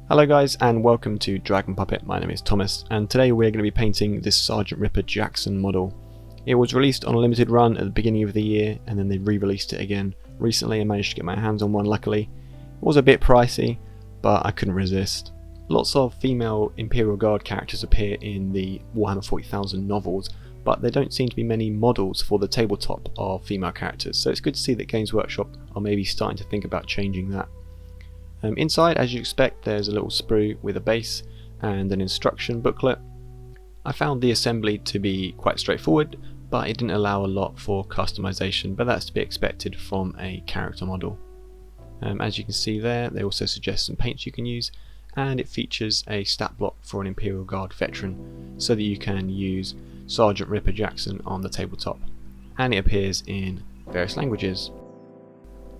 Hello guys and welcome to Dragon Puppet. My name is Thomas and today we're going to be painting this Sergeant Ripper Jackson model. It was released on a limited run at the beginning of the year and then they re-released it again recently. I managed to get my hands on one luckily. It was a bit pricey but I couldn't resist. Lots of female Imperial Guard characters appear in the Warhammer 40,000 novels, but there don't seem to be many models for the tabletop of female characters, so it's good to see that Games Workshop are maybe starting to think about changing that. Inside, as you expect, there's a little sprue with a base and an instruction booklet. I found the assembly to be quite straightforward, but it didn't allow a lot for customization, but that's to be expected from a character model. As you can see there, they also suggest some paints you can use, and it features a stat block for an Imperial Guard veteran so that you can use Sergeant Ripper Jackson on the tabletop, and it appears in various languages.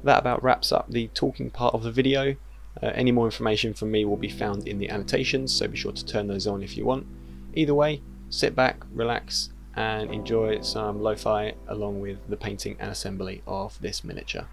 That about wraps up the talking part of the video. Any more information from me will be found in the annotations, so be sure to turn those on if you want. Either way, sit back, relax and enjoy some lo-fi along with the painting and assembly of this miniature.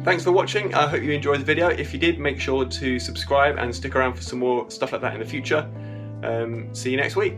thanks for watching. I hope you enjoyed the video. If you did, make sure to subscribe and stick around for some more stuff like that in the future. See you next week.